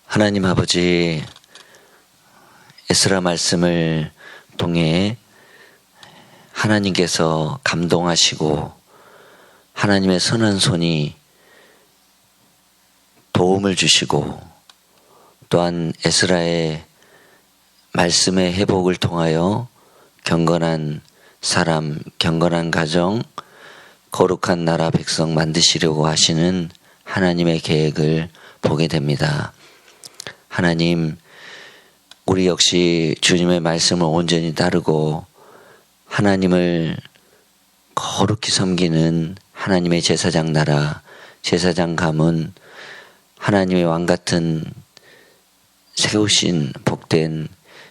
하나님 아버지, 에스라 말씀을 통해 하나님께서 감동하시고 하나님의 선한 손이 도움을 주시고 또한 에스라의 말씀의 회복을 통하여 경건한 사람, 경건한 가정, 거룩한 나라 백성 만드시려고 하시는 하나님의 계획을 보게 됩니다. 하나님, 우리 역시 주님의 말씀을 온전히 따르고 하나님을 거룩히 섬기는 하나님의 제사장 나라, 제사장 가문, 하나님의 왕 같은 세우신 복된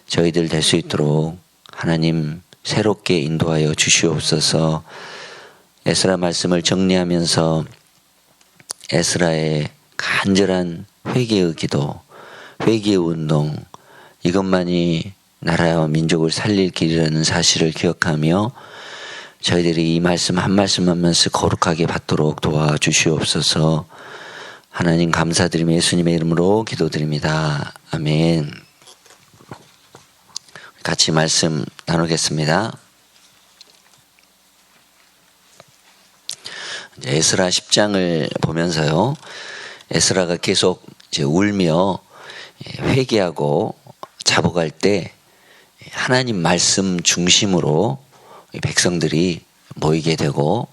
저희들 될 수 있도록 하나님 새롭게 인도하여 주시옵소서. 에스라 말씀을 정리하면서 에스라의 간절한 회개의 기도, 회개의 운동, 이것만이 나라와 민족을 살릴 길이라는 사실을 기억하며 저희들이 이 말씀 한 말씀 한 말씀 거룩하게 받도록 도와주시옵소서. 하나님 감사드리며 예수님의 이름으로 기도드립니다. 아멘. 같이 말씀 나누겠습니다. 에스라 10장을 보면서요, 에스라가 계속 이제 울며 회개하고 자복할 때 하나님 말씀 중심으로 백성들이 모이게 되고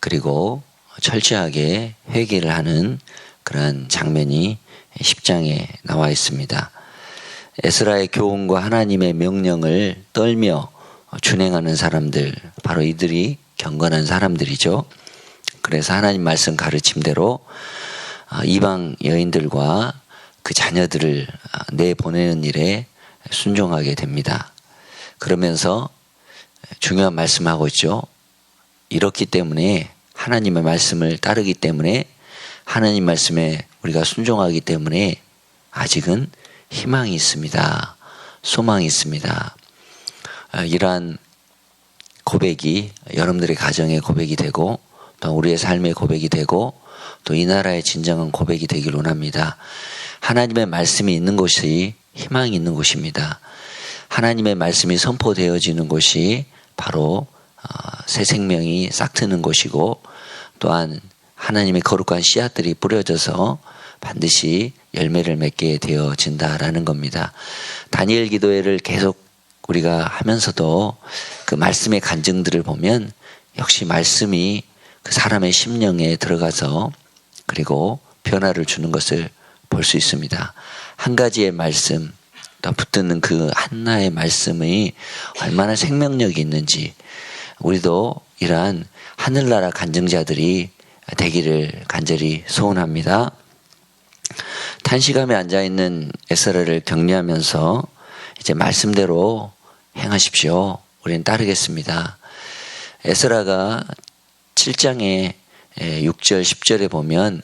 그리고 철저하게 회개를 하는 그런 장면이 10장에 나와 있습니다. 에스라의 교훈과 하나님의 명령을 떨며 준행하는 사람들, 바로 이들이 경건한 사람들이죠. 그래서 하나님 말씀 가르침대로 이방 여인들과 그 자녀들을 내보내는 일에 순종하게 됩니다. 그러면서 중요한 말씀하고 있죠. 이렇기 때문에 하나님의 말씀을 따르기 때문에 하나님 말씀에 우리가 순종하기 때문에 아직은 희망이 있습니다. 소망이 있습니다. 이러한 고백이 여러분들의 가정의 고백이 되고 또 우리의 삶의 고백이 되고 또 이 나라의 진정한 고백이 되길 원합니다. 하나님의 말씀이 있는 곳이 희망이 있는 곳입니다. 하나님의 말씀이 선포되어지는 곳이 바로 새 생명이 싹트는 곳이고 또한 하나님의 거룩한 씨앗들이 뿌려져서 반드시 열매를 맺게 되어진다라는 겁니다. 다니엘 기도회를 계속 우리가 하면서도 그 말씀의 간증들을 보면 역시 말씀이 그 사람의 심령에 들어가서 그리고 변화를 주는 것을 볼 수 있습니다. 한 가지의 말씀, 또 붙드는 그 하나의 말씀이 얼마나 생명력이 있는지 우리도 이러한 하늘나라 간증자들이 되기를 간절히 소원합니다. 탄식함에 앉아있는 에스라를 격려하면서 이제 말씀대로 행하십시오. 우리는 따르겠습니다. 에스라가 7장에 6절 10절에 보면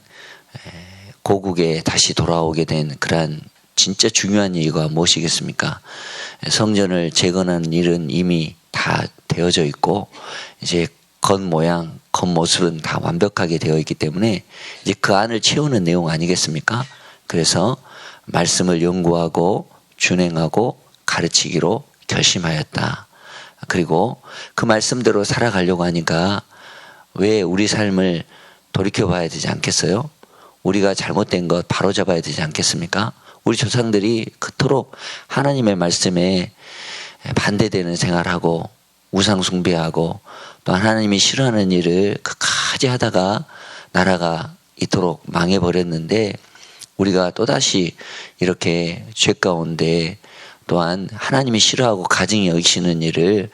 고국에 다시 돌아오게 된 그러한 진짜 중요한 이유가 무엇이겠습니까? 성전을 재건하는 일은 이미 다 되어져 있고 이제 겉모양, 겉모습은 다 완벽하게 되어 있기 때문에 이제 그 안을 채우는 내용 아니겠습니까? 그래서 말씀을 연구하고 준행하고 가르치기로 결심하였다. 그리고 그 말씀대로 살아가려고 하니까 왜 우리 삶을 돌이켜봐야 되지 않겠어요? 우리가 잘못된 것 바로잡아야 되지 않겠습니까? 우리 조상들이 그토록 하나님의 말씀에 반대되는 생활하고 우상 숭배하고 또 하나님이 싫어하는 일을 끝까지 하다가 나라가 이토록 망해버렸는데 우리가 또다시 이렇게 죄 가운데 또한 하나님이 싫어하고 가증히 여기시는 일을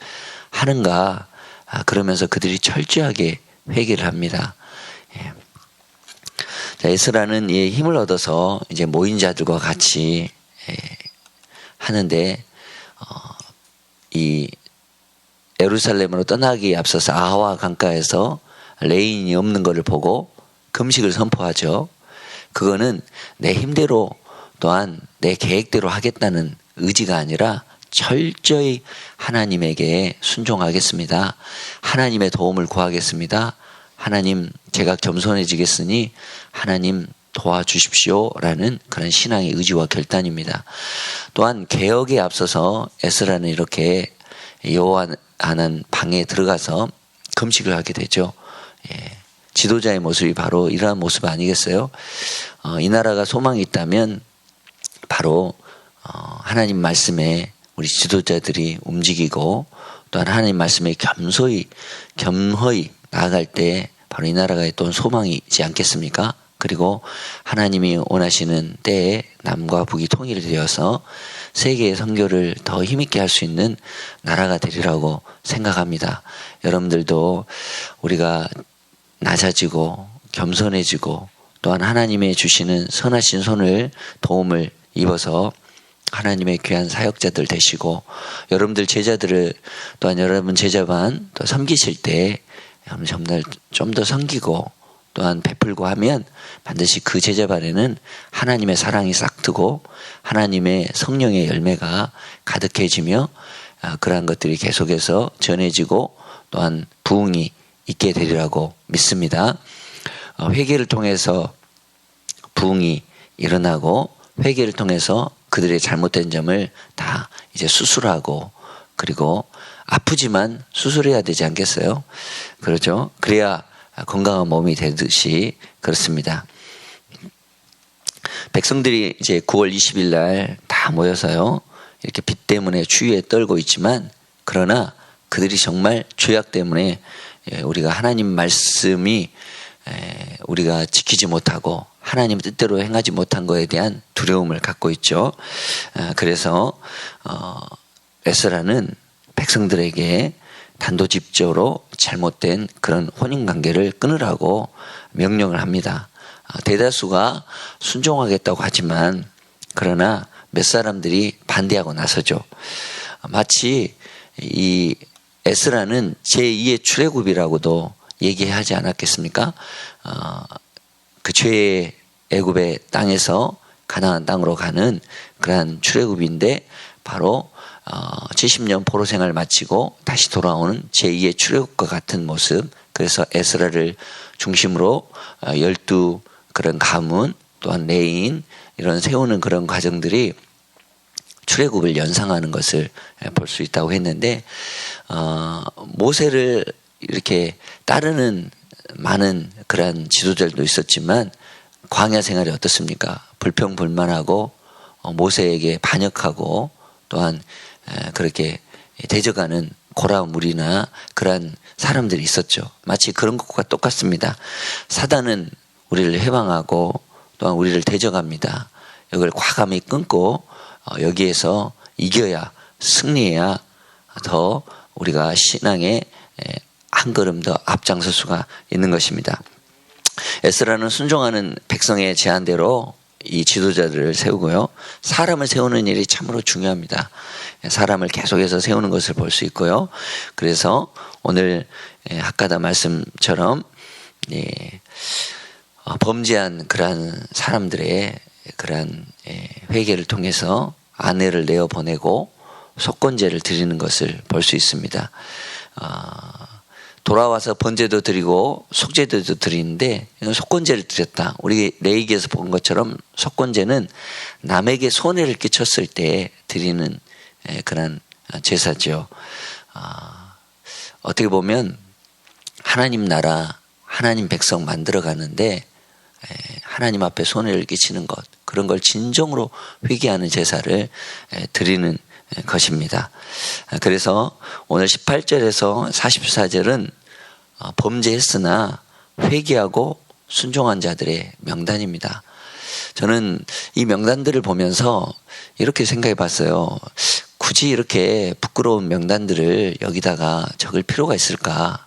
하는가, 그러면서 그들이 철저하게 회개를 합니다. 자, 에스라는 이 힘을 얻어서 이제 모인 자들과 같이 하는데 이 예루살렘으로 떠나기에 앞서서 아하와 강가에서 레인이 없는 것을 보고 금식을 선포하죠. 그거는 내 힘대로 또한 내 계획대로 하겠다는 의지가 아니라 철저히 하나님에게 순종하겠습니다. 하나님의 도움을 구하겠습니다. 하나님, 제가 겸손해지겠으니 하나님 도와주십시오라는 그런 신앙의 의지와 결단입니다. 또한 개혁에 앞서서 에스라는 이렇게 여호와 하는 방에 들어가서 금식을 하게 되죠. 지도자의 모습이 바로 이러한 모습 아니겠어요? 이 나라가 소망이 있다면 바로 하나님 말씀에 우리 지도자들이 움직이고 또한 하나님 말씀에 겸허히 나아갈 때 바로 이 나라가 또 소망이 있지 않겠습니까? 그리고 하나님이 원하시는 때에 남과 북이 통일되어서 세계의 선교를 더 힘있게 할 수 있는 나라가 되리라고 생각합니다. 여러분들도 우리가 낮아지고 겸손해지고 또한 하나님의 주시는 선하신 손을 도움을 입어서 하나님의 귀한 사역자들 되시고 여러분들 제자들을 또한 여러분 제자반 또 섬기실 때 정말 좀 더 섬기고 또한 베풀고 하면 반드시 그 제자반에는 하나님의 사랑이 싹트고 하나님의 성령의 열매가 가득해지며 그러한 것들이 계속해서 전해지고 또한 부흥이 있게 되리라고 믿습니다. 회개를 통해서 부흥이 일어나고 회개를 통해서 그들의 잘못된 점을 다 이제 수술하고 그리고 아프지만 수술해야 되지 않겠어요? 그렇죠? 그래야 건강한 몸이 되듯이 그렇습니다. 백성들이 이제 9월 20일 날 다 모여서요. 이렇게 비 때문에 추위에 떨고 있지만 그러나 그들이 정말 죄악 때문에 우리가 하나님 말씀이 우리가 지키지 못하고 하나님 뜻대로 행하지 못한 것에 대한 두려움을 갖고 있죠. 그래서 에스라는 백성들에게 단도직입적으로 잘못된 그런 혼인관계를 끊으라고 명령을 합니다. 대다수가 순종하겠다고 하지만 그러나 몇 사람들이 반대하고 나서죠. 마치 이 에스라는 제2의 출애굽이라고도 얘기하지 않았겠습니까? 그 죄의 애굽의 땅에서 가나안 땅으로 가는 그러한 출애굽인데 바로 70년 포로 생활을 마치고 다시 돌아오는 제2의 출애굽과 같은 모습. 그래서 에스라를 중심으로 12 그런 가문 또한 레인 이런 세우는 그런 과정들이 출애굽을 연상하는 것을 볼 수 있다고 했는데 모세를 이렇게 따르는 많은 그러한 지도자들도 있었지만 광야 생활이 어떻습니까? 불평불만하고 모세에게 반역하고 또한 그렇게 대적하는 고라 무리나 그러한 사람들이 있었죠. 마치 그런 것과 똑같습니다. 사단은 우리를 해방하고 또한 우리를 대적합니다. 이걸 과감히 끊고 여기에서 이겨야 승리해야 더 우리가 신앙에 한 걸음 더 앞장설 수가 있는 것입니다. 에스라는 순종하는 백성의 제안대로 이 지도자들을 세우고요. 사람을 세우는 일이 참으로 중요합니다. 사람을 계속해서 세우는 것을 볼 수 있고요. 그래서 오늘 학가다 말씀처럼 범죄한 그러한 사람들의 그러한 회개를 통해서 아내를 내어 보내고 속건제를 드리는 것을 볼 수 있습니다. 돌아와서 번제도 드리고 속죄도 드리는데 이건 속건제를 드렸다. 우리 레위기에서 본 것처럼 속건제는 남에게 손해를 끼쳤을 때 드리는 그런 제사죠. 어떻게 보면 하나님 나라, 하나님 백성 만들어 가는데 하나님 앞에 손해를 끼치는 것, 그런 걸 진정으로 회개하는 제사를 드리는 것입니다. 그래서 오늘 18절에서 44절은 범죄했으나 회개하고 순종한 자들의 명단입니다. 저는 이 명단들을 보면서 이렇게 생각해 봤어요. 굳이 이렇게 부끄러운 명단들을 여기다가 적을 필요가 있을까?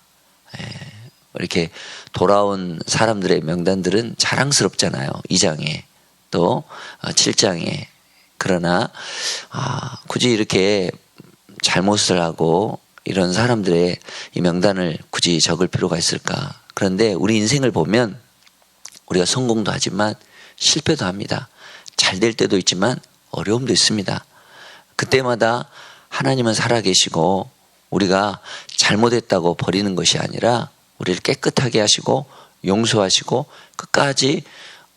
이렇게 돌아온 사람들의 명단들은 자랑스럽잖아요. 2장에 또 7장에. 그러나 굳이 이렇게 잘못을 하고 이런 사람들의 이 명단을 굳이 적을 필요가 있을까? 그런데 우리 인생을 보면 우리가 성공도 하지만 실패도 합니다. 잘 될 때도 있지만 어려움도 있습니다. 그때마다 하나님은 살아계시고 우리가 잘못했다고 버리는 것이 아니라 우리를 깨끗하게 하시고 용서하시고 끝까지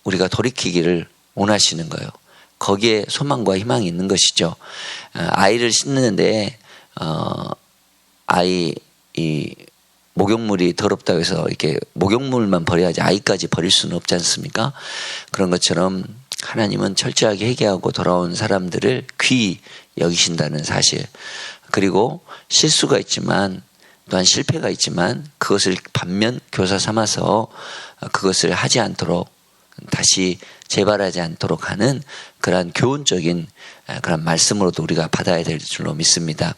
우리가 돌이키기를 원하시는 거예요. 거기에 소망과 희망이 있는 것이죠. 아이를 씻는데 아이 이 목욕물이 더럽다고 해서 이렇게 목욕물만 버려야지 아이까지 버릴 수는 없지 않습니까? 그런 것처럼 하나님은 철저하게 회개하고 돌아온 사람들을 귀히 여기신다는 사실. 그리고 실수가 있지만 또한 실패가 있지만 그것을 반면 교사 삼아서 그것을 하지 않도록 다시 재발하지 않도록 하는 그러한 교훈적인 그런 말씀으로도 우리가 받아야 될 줄로 믿습니다.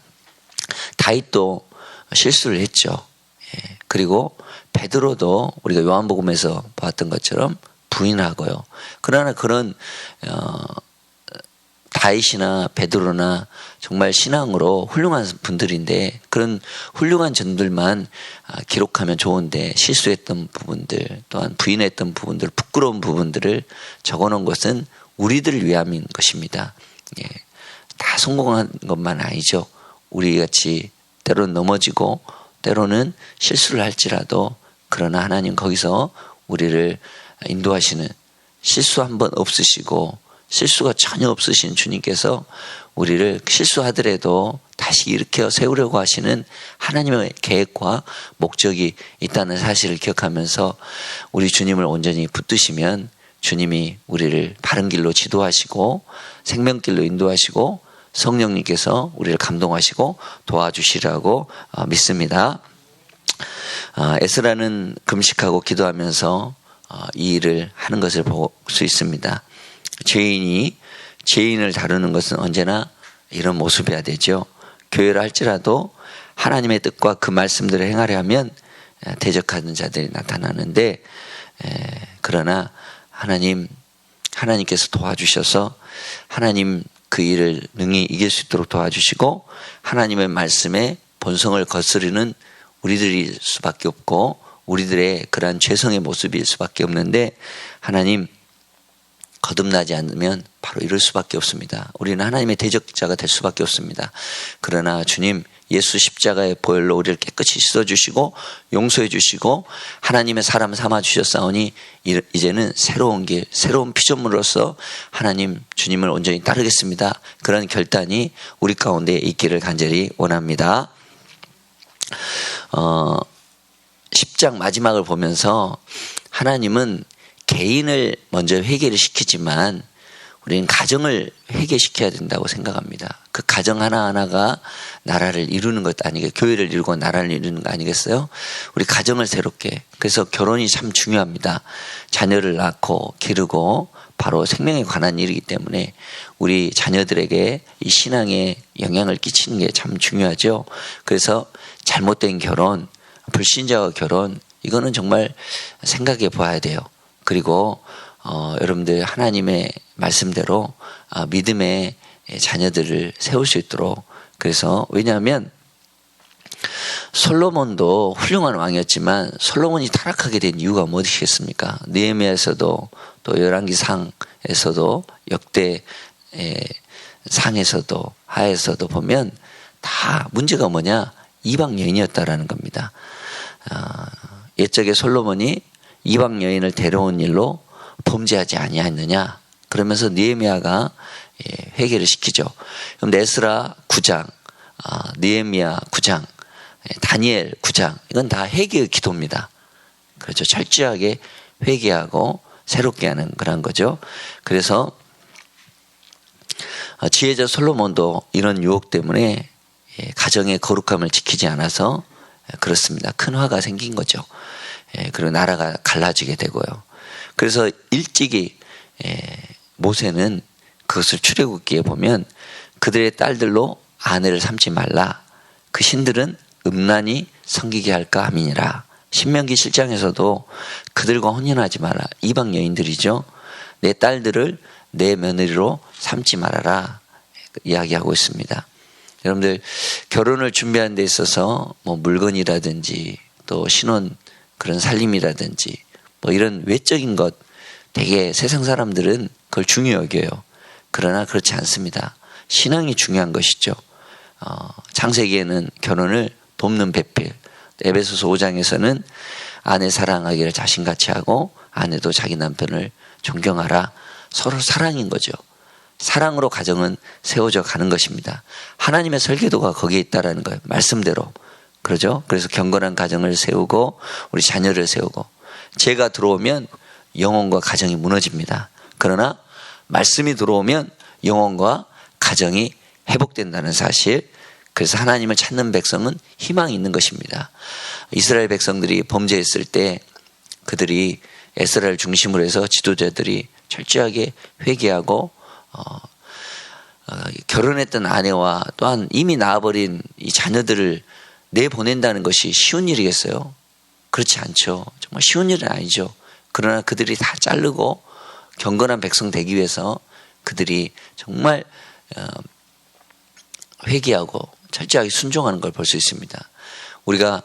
다윗도 실수를 했죠. 그리고 베드로도 우리가 요한복음에서 봤던 것처럼 부인하고요. 그러나 그런 다윗이나 베드로나 정말 신앙으로 훌륭한 분들인데 그런 훌륭한 전들만 기록하면 좋은데 실수했던 부분들 또한 부인했던 부분들 부끄러운 부분들을 적어놓은 것은 우리들을 위함인 것입니다. 다 성공한 것만 아니죠. 우리같이 때로는 넘어지고 때로는 실수를 할지라도 그러나 하나님 거기서 우리를 인도하시는 실수 한 번 없으시고 실수가 전혀 없으신 주님께서 우리를 실수하더라도 다시 일으켜 세우려고 하시는 하나님의 계획과 목적이 있다는 사실을 기억하면서 우리 주님을 온전히 붙드시면 주님이 우리를 바른 길로 지도하시고 생명길로 인도하시고 성령님께서 우리를 감동하시고 도와주시라고 믿습니다. 에스라는 금식하고 기도하면서 이 일을 하는 것을 볼 수 있습니다. 죄인이 죄인을 다루는 것은 언제나 이런 모습이어야 되죠. 교회를 할지라도 하나님의 뜻과 그 말씀들을 행하려 하면 대적하는 자들이 나타나는데 그러나 하나님께서 도와주셔서 하나님 그 일을 능히 이길 수 있도록 도와주시고 하나님의 말씀에 본성을 거스르는 우리들일 수밖에 없고 우리들의 그러한 죄성의 모습일 수밖에 없는데 하나님 거듭나지 않으면 바로 이럴 수밖에 없습니다. 우리는 하나님의 대적자가 될 수밖에 없습니다. 그러나 주님 예수 십자가의 보혈로 우리를 깨끗이 씻어주시고 용서해 주시고 하나님의 사람 삼아주셨사오니 이제는 새로운 길 새로운 피조물로서 하나님 주님을 온전히 따르겠습니다. 그런 결단이 우리 가운데 있기를 간절히 원합니다. 10장 마지막을 보면서 하나님은 개인을 먼저 회개를 시키지만 우리는 가정을 회개시켜야 된다고 생각합니다. 그 가정 하나하나가 나라를 이루는 것 아니겠어요? 교회를 이루고 나라를 이루는 거 아니겠어요? 우리 가정을 새롭게. 그래서 결혼이 참 중요합니다. 자녀를 낳고 기르고 바로 생명에 관한 일이기 때문에 우리 자녀들에게 이 신앙에 영향을 끼치는 게 참 중요하죠. 그래서 잘못된 결혼, 불신자와 결혼 이거는 정말 생각해 봐야 돼요. 그리고 여러분들 하나님의 말씀대로 믿음의 자녀들을 세울 수 있도록 그래서 왜냐하면 솔로몬도 훌륭한 왕이었지만 솔로몬이 타락하게 된 이유가 무엇이겠습니까? 느헤미야에서도 또 열왕기상에서도 역대 상에서도 하에서도 보면 다 문제가 뭐냐? 이방 여인이었다라는 겁니다. 옛적에 솔로몬이 이방 여인을 데려온 일로 범죄하지 아니하였느냐? 그러면서 느헤미야가 회개를 시키죠. 그럼 에스라 9장, 느헤미야 9장, 다니엘 9장 이건 다 회개의 기도입니다. 그렇죠. 철저하게 회개하고 새롭게 하는 그런 거죠. 그래서 지혜자 솔로몬도 이런 유혹 때문에 가정의 거룩함을 지키지 않아서 그렇습니다. 큰 화가 생긴 거죠. 그리고 나라가 갈라지게 되고요. 그래서 일찍이 모세는 그것을 출애굽기에 보면 그들의 딸들로 아내를 삼지 말라. 그 신들은 음란히 섬기게 할까 함이니라. 신명기 7장에서도 그들과 혼인하지 마라. 이방 여인들이죠. 내 딸들을 내 며느리로 삼지 말아라. 이야기하고 있습니다. 여러분들 결혼을 준비하는 데 있어서 뭐 물건이라든지 또 신혼 그런 살림이라든지 뭐 이런 외적인 것 되게 세상 사람들은 그걸 중요 여겨요. 그러나 그렇지 않습니다. 신앙이 중요한 것이죠. 창세기에는 결혼을 돕는 배필, 에베소서 5장에서는 아내 사랑하기를 자신같이 하고 아내도 자기 남편을 존경하라. 서로 사랑인 거죠. 사랑으로 가정은 세워져 가는 것입니다. 하나님의 설계도가 거기에 있다라는 거예요. 말씀대로. 그러죠? 그래서 경건한 가정을 세우고 우리 자녀를 세우고 죄가 들어오면 영혼과 가정이 무너집니다. 그러나 말씀이 들어오면 영혼과 가정이 회복된다는 사실. 그래서 하나님을 찾는 백성은 희망이 있는 것입니다. 이스라엘 백성들이 범죄했을 때 그들이 에스라를 중심으로 해서 지도자들이 철저하게 회개하고 결혼했던 아내와 또한 이미 낳아버린 이 자녀들을 내보낸다는 것이 쉬운 일이겠어요? 그렇지 않죠. 정말 쉬운 일은 아니죠. 그러나 그들이 다 자르고 경건한 백성 되기 위해서 그들이 정말 회개하고 철저하게 순종하는 걸 볼 수 있습니다. 우리가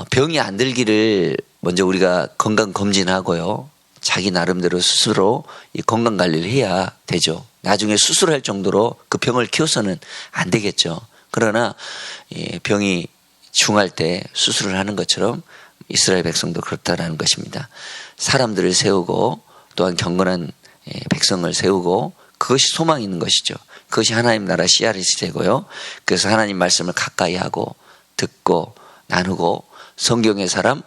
병이 안 들기를 먼저 우리가 건강검진하고요. 자기 나름대로 스스로 이 건강관리를 해야 되죠. 나중에 수술할 정도로 그 병을 키워서는 안 되겠죠. 그러나 병이 중할 때 수술을 하는 것처럼 이스라엘 백성도 그렇다라는 것입니다. 사람들을 세우고 또한 경건한 백성을 세우고 그것이 소망이 있는 것이죠. 그것이 하나님 나라 씨앗이 되고요. 그래서 하나님 말씀을 가까이 하고 듣고 나누고 성경의 사람,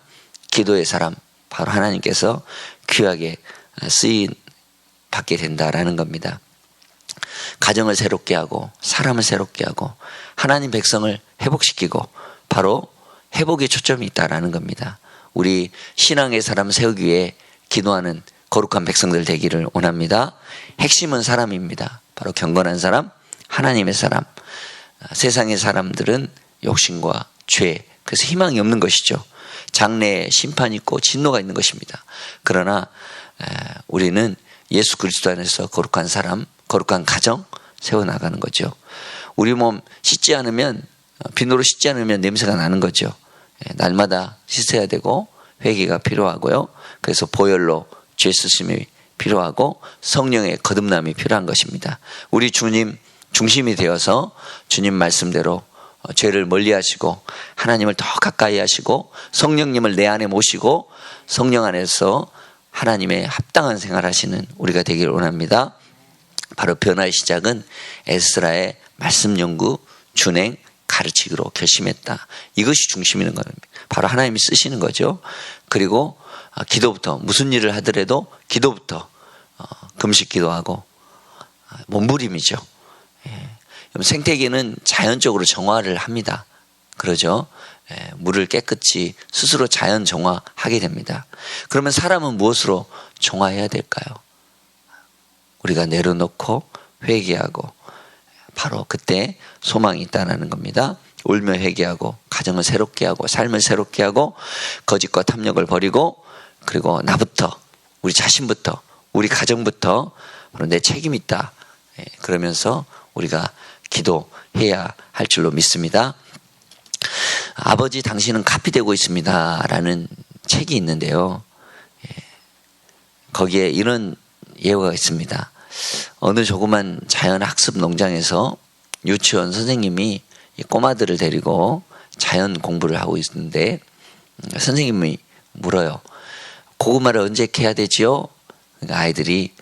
기도의 사람, 바로 하나님께서 귀하게 쓰임 받게 된다라는 겁니다. 가정을 새롭게 하고 사람을 새롭게 하고 하나님 백성을 회복시키고 바로 회복에 초점이 있다라는 겁니다. 우리 신앙의 사람 세우기 위해 기도하는 거룩한 백성들 되기를 원합니다. 핵심은 사람입니다. 바로 경건한 사람, 하나님의 사람. 세상의 사람들은 욕심과 죄, 그래서 희망이 없는 것이죠. 장래에 심판이 있고 진노가 있는 것입니다. 그러나 우리는 예수 그리스도 안에서 거룩한 사람, 거룩한 가정 세워나가는 거죠. 우리 몸 씻지 않으면, 비누로 씻지 않으면 냄새가 나는 거죠. 날마다 씻어야 되고 회개가 필요하고요. 그래서 보혈로 죄 쓰심이 필요하고 성령의 거듭남이 필요한 것입니다. 우리 주님 중심이 되어서 주님 말씀대로 죄를 멀리 하시고 하나님을 더 가까이 하시고 성령님을 내 안에 모시고 성령 안에서 하나님의 합당한 생활하시는 우리가 되기를 원합니다. 바로 변화의 시작은 에스라의 말씀 연구, 준행, 가르치기로 결심했다. 이것이 중심이 있는 겁니다. 바로 하나님이 쓰시는 거죠. 그리고 기도부터 무슨 일을 하더라도 기도부터 금식 기도하고 몸부림이죠. 생태계는 자연적으로 정화를 합니다. 그러죠. 물을 깨끗이 스스로 자연 정화하게 됩니다. 그러면 사람은 무엇으로 정화해야 될까요? 우리가 내려놓고 회개하고 바로 그때 소망이 있다는 겁니다. 울며 회개하고 가정을 새롭게 하고 삶을 새롭게 하고 거짓과 탐욕을 버리고 그리고 나부터 우리 자신부터 우리 가정부터 바로 내 책임이 있다. 그러면서 우리가 기도해야 할 줄로 믿습니다. 아버지 당신은 카피 되고 있습니다 라는 책이 있는데요. 거기에 이런 예화가 있습니다. 어느 조그만 자연학습 농장에서 유치원 선생님이 꼬마들을 데리고 자연 공부를 하고 있는데 선생님이 물어요. 고구마를 언제 캐야 되지요? 그러니까 아이들이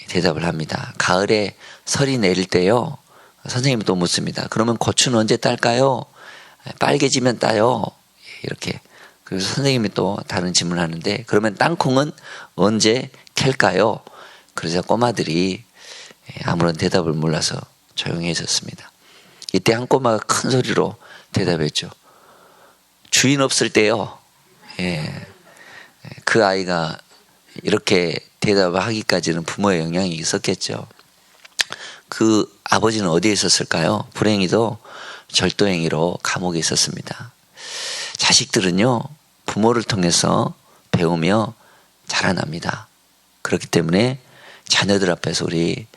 대답을 합니다. 가을에 설이 내릴 때요. 선생님이 또 묻습니다. 그러면 고추는 언제 딸까요? 빨개지면 따요. 이렇게. 그래서 선생님이 또 다른 질문을 하는데 그러면 땅콩은 언제 캘까요? 그래서 꼬마들이 아무런 대답을 몰라서 조용해졌습니다. 이때 한 꼬마가 큰 소리로 대답했죠. 주인 없을 때요. 그 아이가 이렇게 대답을 하기까지는 부모의 영향이 있었겠죠. 그 아버지는 어디에 있었을까요? 불행히도 절도행위로 감옥에 있었습니다. 자식들은요, 부모를 통해서 배우며 자라납니다. 그렇기 때문에 자녀들 앞에서 우리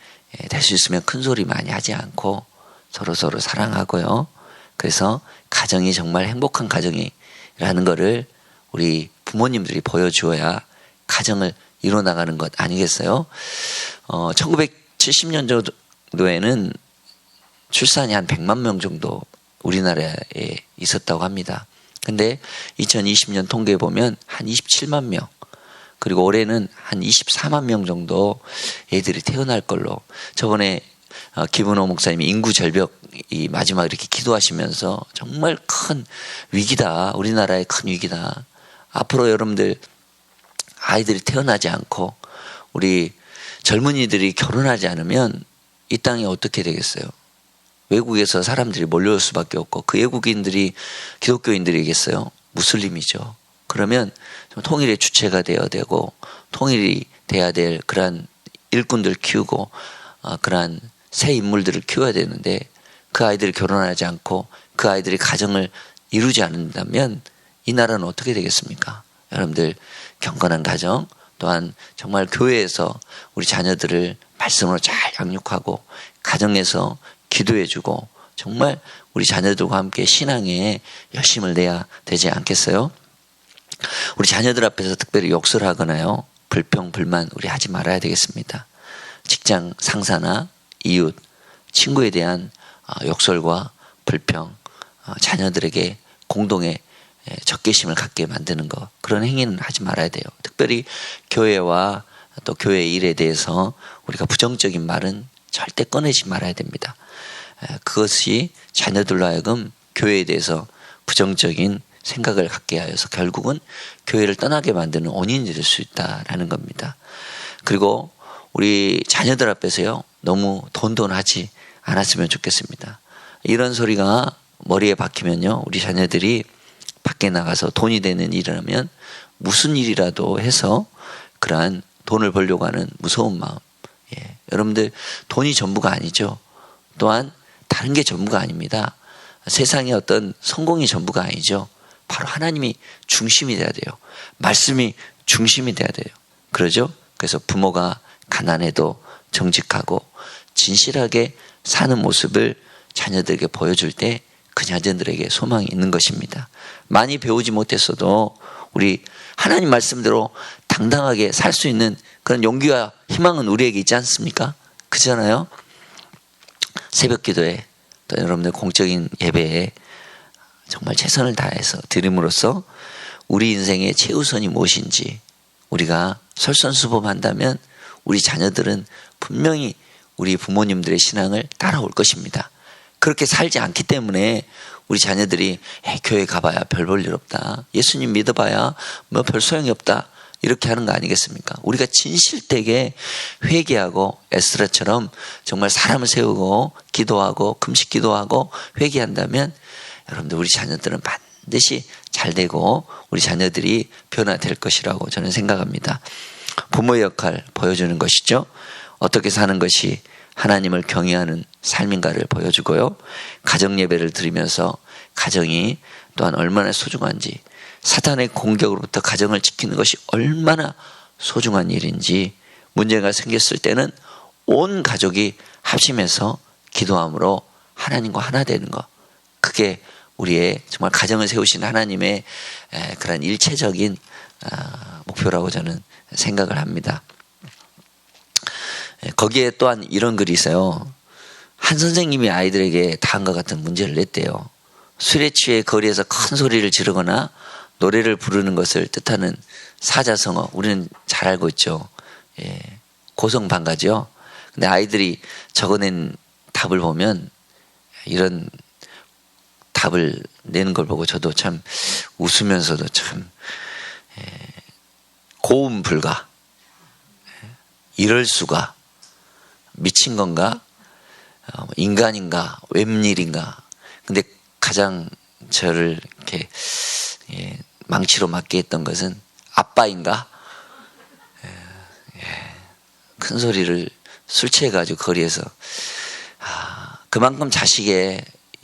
될 수 있으면 큰 소리 많이 하지 않고 서로 사랑하고요. 그래서 가정이 정말 행복한 가정이라는 거를 우리 부모님들이 보여주어야 가정을 이뤄나가는 것 아니겠어요? 1970년도에는 출산이 한 100만 명 정도 우리나라에 있었다고 합니다. 근데 2020년 통계에 보면 한 27만 명. 그리고 올해는 한 24만 명 정도 애들이 태어날 걸로. 저번에 김은호 목사님이 인구 절벽 이 마지막 이렇게 기도하시면서 정말 큰 위기다. 우리나라의 큰 위기다. 앞으로 여러분들 아이들이 태어나지 않고 우리 젊은이들이 결혼하지 않으면 이 땅이 어떻게 되겠어요? 외국에서 사람들이 몰려올 수밖에 없고 그 외국인들이 기독교인들이겠어요? 무슬림이죠. 그러면 통일의 주체가 되어야 되고 통일이 돼야 될 그러한 일꾼들 키우고 그러한 새 인물들을 키워야 되는데 그 아이들이 결혼하지 않고 그 아이들이 가정을 이루지 않는다면 이 나라는 어떻게 되겠습니까? 여러분들 경건한 가정 또한 정말 교회에서 우리 자녀들을 말씀으로 잘 양육하고 가정에서 기도해주고 정말 우리 자녀들과 함께 신앙에 열심을 내야 되지 않겠어요? 우리 자녀들 앞에서 특별히 욕설 하거나요 불평 불만 우리 하지 말아야 되겠습니다. 직장 상사나 이웃 친구에 대한 욕설과 불평 자녀들에게 공동의 적개심을 갖게 만드는 것 그런 행위는 하지 말아야 돼요. 특별히 교회와 또 교회 일에 대해서 우리가 부정적인 말은 절대 꺼내지 말아야 됩니다. 그것이 자녀들로 하여금 교회에 대해서 부정적인 생각을 갖게 하여서 결국은 교회를 떠나게 만드는 원인이 될 수 있다라는 겁니다. 그리고 우리 자녀들 앞에서요 너무 돈하지 않았으면 좋겠습니다. 이런 소리가 머리에 박히면요 우리 자녀들이 밖에 나가서 돈이 되는 일을 하면 무슨 일이라도 해서 그러한 돈을 벌려고 하는 무서운 마음. 여러분들 돈이 전부가 아니죠. 또한 다른 게 전부가 아닙니다. 세상의 어떤 성공이 전부가 아니죠. 바로 하나님이 중심이 돼야 돼요. 말씀이 중심이 돼야 돼요. 그러죠? 그래서 부모가 가난해도 정직하고 진실하게 사는 모습을 자녀들에게 보여줄 때 그 자녀들에게 소망이 있는 것입니다. 많이 배우지 못했어도 우리 하나님 말씀대로 당당하게 살 수 있는 그런 용기와 희망은 우리에게 있지 않습니까? 그렇잖아요? 새벽 기도에 또 여러분들 공적인 예배에 정말 최선을 다해서 드림으로써 우리 인생의 최우선이 무엇인지 우리가 솔선수범한다면 우리 자녀들은 분명히 우리 부모님들의 신앙을 따라올 것입니다. 그렇게 살지 않기 때문에 우리 자녀들이 교회 가봐야 별 볼 일 없다. 예수님 믿어봐야 뭐 별 소용이 없다. 이렇게 하는 거 아니겠습니까? 우리가 진실되게 회개하고 에스라처럼 정말 사람을 세우고 기도하고 금식 기도하고 회개한다면 여러분들 우리 자녀들은 반드시 잘 되고 우리 자녀들이 변화될 것이라고 저는 생각합니다. 부모의 역할 보여주는 것이죠. 어떻게 사는 것이 하나님을 경외하는 삶인가를 보여주고요. 가정 예배를 드리면서 가정이 또한 얼마나 소중한지 사탄의 공격으로부터 가정을 지키는 것이 얼마나 소중한 일인지 문제가 생겼을 때는 온 가족이 합심해서 기도함으로 하나님과 하나 되는 것 그게 우리의 정말 가정을 세우신 하나님의 그런 일체적인 목표라고 저는 생각을 합니다. 거기에 또한 이런 글이 있어요. 한 선생님이 아이들에게 다음과 같은 문제를 냈대요. 술에 취해 거리에서 큰 소리를 지르거나 노래를 부르는 것을 뜻하는 사자성어 우리는 잘 알고 있죠. 고성방가죠. 근데 아이들이 적어낸 답을 보면 이런 답을 내는 걸 보고 저도 참 웃으면서도 참 고음 불가 이럴 수가 미친 건가 인간인가 웬일인가 근데 가장 저를 이렇게 망치로 맞게 했던 것은 아빠인가 큰 소리를 술 취해가지고 거리에서 그만큼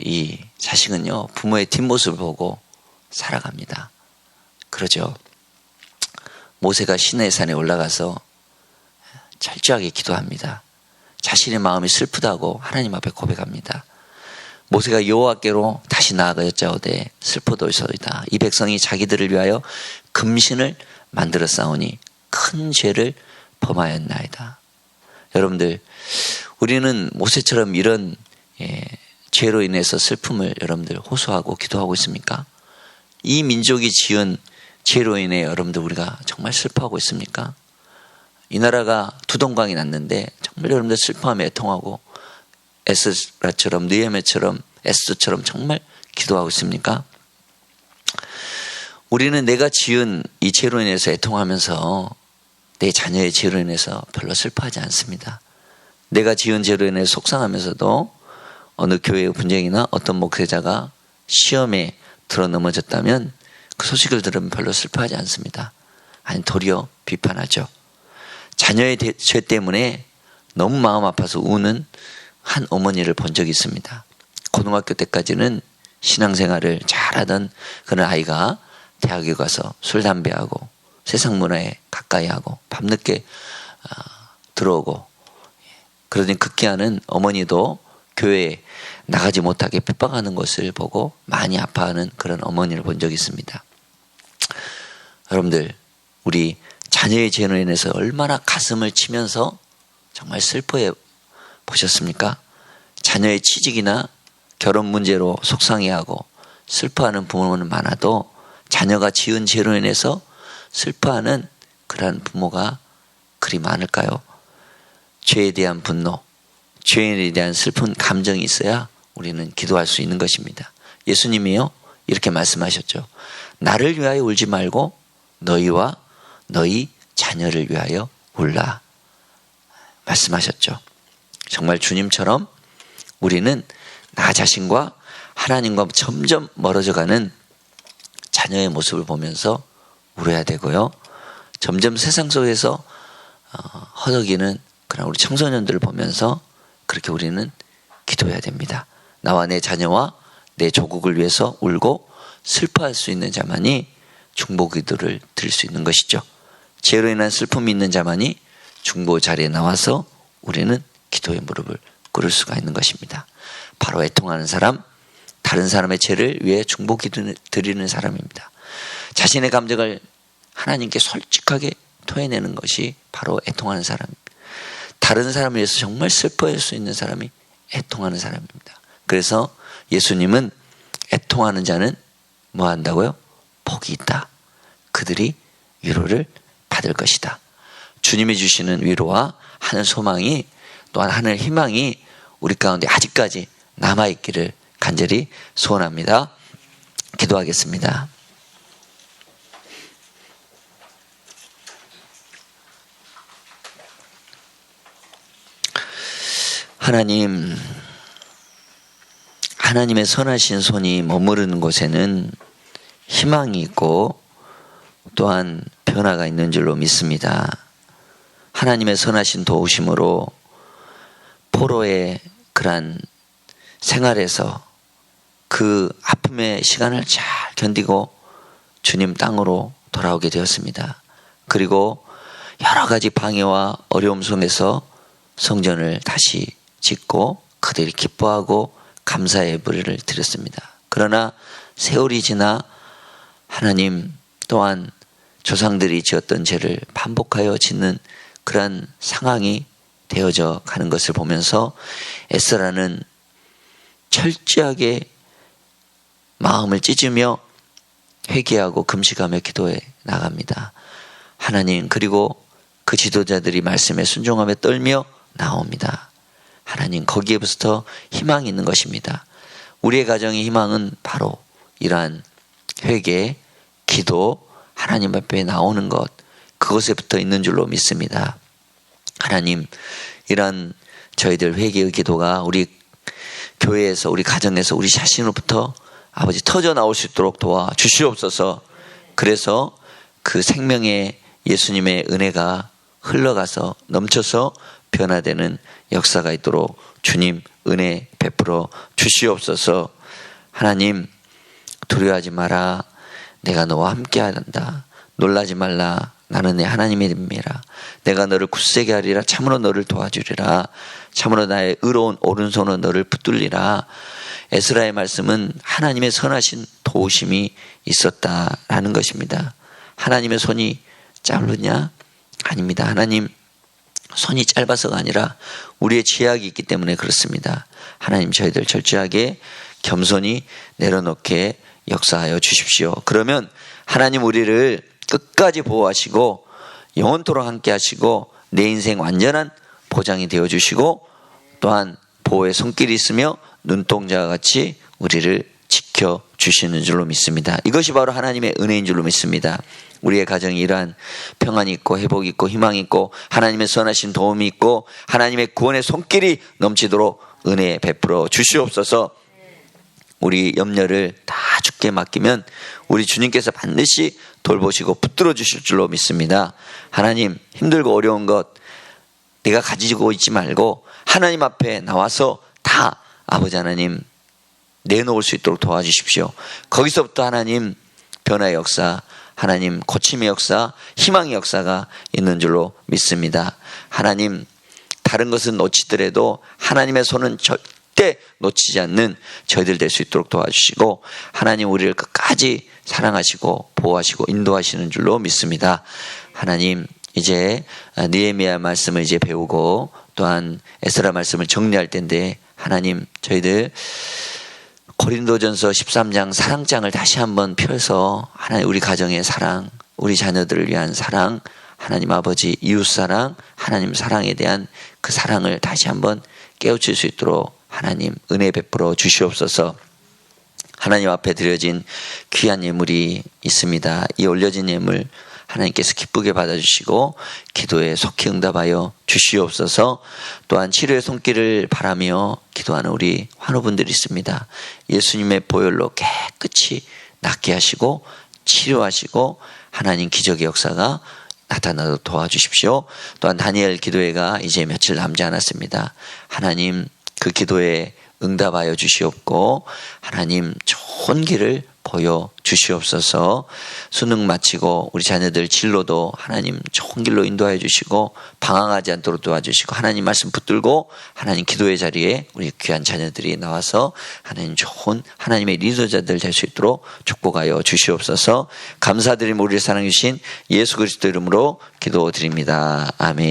이 자식은요 부모의 뒷모습을 보고 살아갑니다. 그러죠. 모세가 시내의 산에 올라가서 철저하게 기도합니다. 자신의 마음이 슬프다고 하나님 앞에 고백합니다. 모세가 여호와께로 다시 나아가 여짜오되 슬퍼도소이다. 이 백성이 자기들을 위하여 금신을 만들어 싸우니 큰 죄를 범하였나이다. 여러분들 우리는 모세처럼 이런 죄로 인해서 슬픔을 여러분들 호소하고 기도하고 있습니까? 이 민족이 지은 죄로 인해 여러분들 우리가 정말 슬퍼하고 있습니까? 이 나라가 두동강이 났는데 정말 여러분들 슬퍼하며 애통하고 에스라처럼 느헤미야처럼 에스더처럼 정말 기도하고 있습니까? 우리는 내가 지은 이 죄로 인해서 애통하면서 내 자녀의 죄로 인해서 별로 슬퍼하지 않습니다. 내가 지은 죄로 인해서 속상하면서도 어느 교회의 분쟁이나 어떤 목회자가 시험에 들어 넘어졌다면 그 소식을 들으면 별로 슬퍼하지 않습니다. 아니 도리어 비판하죠. 자녀의 죄 때문에 너무 마음 아파서 우는 한 어머니를 본 적이 있습니다. 고등학교 때까지는 신앙생활을 잘하던 그런 아이가 대학에 가서 술, 담배하고 세상 문화에 가까이하고 밤늦게 들어오고 그러니 급기야는 어머니도 교회에 나가지 못하게 핍박하는 것을 보고 많이 아파하는 그런 어머니를 본 적이 있습니다. 여러분들 우리 자녀의 죄로 인해서 얼마나 가슴을 치면서 정말 슬퍼해 보셨습니까? 자녀의 취직이나 결혼 문제로 속상해하고 슬퍼하는 부모는 많아도 자녀가 지은 죄로 인해서 슬퍼하는 그러한 부모가 그리 많을까요? 죄에 대한 분노, 죄에 대한 슬픈 감정이 있어야 우리는 기도할 수 있는 것입니다. 예수님이요 이렇게 말씀하셨죠. 나를 위하여 울지 말고 너희와 너희 자녀를 위하여 울라 말씀하셨죠. 정말 주님처럼 우리는 나 자신과 하나님과 점점 멀어져가는 자녀의 모습을 보면서 울어야 되고요. 점점 세상 속에서 허덕이는 그런 우리 청소년들을 보면서 그렇게 우리는 기도해야 됩니다. 나와 내 자녀와 내 조국을 위해서 울고 슬퍼할 수 있는 자만이 중보기도를 드릴 수 있는 것이죠. 죄로 인한 슬픔이 있는 자만이 중보 자리에 나와서 우리는 기도의 무릎을 꿇을 수가 있는 것입니다. 바로 애통하는 사람, 다른 사람의 죄를 위해 중보기도 드리는 사람입니다. 자신의 감정을 하나님께 솔직하게 토해내는 것이 바로 애통하는 사람입니다. 다른 사람을 위해서 정말 슬퍼할 수 있는 사람이 애통하는 사람입니다. 그래서 예수님은 애통하는 자는 뭐 한다고요? 복이 있다. 그들이 위로를 받을 것이다. 주님이 주시는 위로와 하늘 소망이 또한 하늘 희망이 우리 가운데 아직까지 남아있기를 간절히 소원합니다. 기도하겠습니다. 하나님, 하나님의 선하신 손이 머무르는 곳에는 희망이 있고 또한 변화가 있는 줄로 믿습니다. 하나님의 선하신 도우심으로 포로의 그러한 생활에서 그 아픔의 시간을 잘 견디고 주님 땅으로 돌아오게 되었습니다. 그리고 여러 가지 방해와 어려움 속에서 성전을 다시 짓고 그들이 기뻐하고 감사의 예배를 드렸습니다. 그러나 세월이 지나 하나님 또한 조상들이 지었던 죄를 반복하여 짓는 그러한 상황이 되어져 가는 것을 보면서 에스라는 철저하게 마음을 찢으며 회개하고 금식하며 기도해 나갑니다. 하나님, 그리고 그 지도자들이 말씀에 순종하며 떨며 나옵니다. 하나님, 거기에부터 희망이 있는 것입니다. 우리의 가정의 희망은 바로 이러한 회개, 기도, 하나님 앞에 나오는 것, 그것에부터 있는 줄로 믿습니다. 하나님, 이러한 저희들 회개의 기도가 우리 교회에서, 우리 가정에서, 우리 자신으로부터 아버지 터져 나올 수 있도록 도와 주시옵소서. 그래서 그 생명의 예수님의 은혜가 흘러가서 넘쳐서 변화되는 역사가 있도록 주님 은혜 베풀어 주시옵소서. 하나님, 두려워하지 마라. 내가 너와 함께 한다. 놀라지 말라. 나는 내 하나님의 님이라. 내가 너를 굳세게 하리라. 참으로 너를 도와주리라. 참으로 나의 의로운 오른손으로 너를 붙들리라. 에스라의 말씀은 하나님의 선하신 도우심이 있었다라는 것입니다. 하나님의 손이 짧으냐? 아닙니다. 하나님 손이 짧아서가 아니라 우리의 죄악이 있기 때문에 그렇습니다. 하나님, 저희들 철저하게 겸손히 내려놓게 역사하여 주십시오. 그러면 하나님 우리를 끝까지 보호하시고 영원토록 함께 하시고 내 인생 완전한 보장이 되어주시고 또한 보호의 손길이 있으며 눈동자와 같이 우리를 지켜주시는 줄로 믿습니다. 이것이 바로 하나님의 은혜인 줄로 믿습니다. 우리의 가정이 이러한 평안이 있고 회복이 있고 희망이 있고 하나님의 선하신 도움이 있고 하나님의 구원의 손길이 넘치도록 은혜 베풀어 주시옵소서. 우리 염려를 다 주께 맡기면 우리 주님께서 반드시 돌보시고 붙들어 주실 줄로 믿습니다. 하나님, 힘들고 어려운 것 내가 가지고 있지 말고 하나님 앞에 나와서 다 아버지 하나님 내놓을 수 있도록 도와주십시오. 거기서부터 하나님 변화의 역사, 하나님 고침의 역사, 희망의 역사가 있는 줄로 믿습니다. 하나님, 다른 것은 놓치더라도 하나님의 손은 절대 놓치지 않는 저희들 될 수 있도록 도와주시고 하나님 우리를 끝까지 사랑하시고 보호하시고 인도하시는 줄로 믿습니다. 하나님, 이제 느헤미야 말씀을 이제 배우고 또한 에스라 말씀을 정리할 텐데 하나님, 저희들 고린도전서 13장 사랑장을 다시 한번 펴서 하나님 우리 가정의 사랑, 우리 자녀들을 위한 사랑, 하나님 아버지 이웃사랑, 하나님 사랑에 대한 그 사랑을 다시 한번 깨우칠 수 있도록 하나님 은혜 베풀어 주시옵소서. 하나님 앞에 드려진 귀한 예물이 있습니다. 이 올려진 예물 하나님께서 기쁘게 받아주시고 기도에 속히 응답하여 주시옵소서. 또한 치료의 손길을 바라며 기도하는 우리 환우분들이 있습니다. 예수님의 보혈로 깨끗이 낫게 하시고 치료하시고 하나님 기적의 역사가 나타나도록 도와주십시오. 또한 다니엘 기도회가 이제 며칠 남지 않았습니다. 하나님 그 기도에 응답하여 주시옵고 하나님 좋은 길을 보여 주시옵소서. 수능 마치고 우리 자녀들 진로도 하나님 좋은 길로 인도하여 주시고 방황하지 않도록 도와주시고 하나님 말씀 붙들고 하나님 기도의 자리에 우리 귀한 자녀들이 나와서 하나님 좋은 하나님의 리더자들 될 수 있도록 축복하여 주시옵소서. 감사드리며 우리를 사랑해 주신 예수 그리스도 이름으로 기도드립니다. 아멘.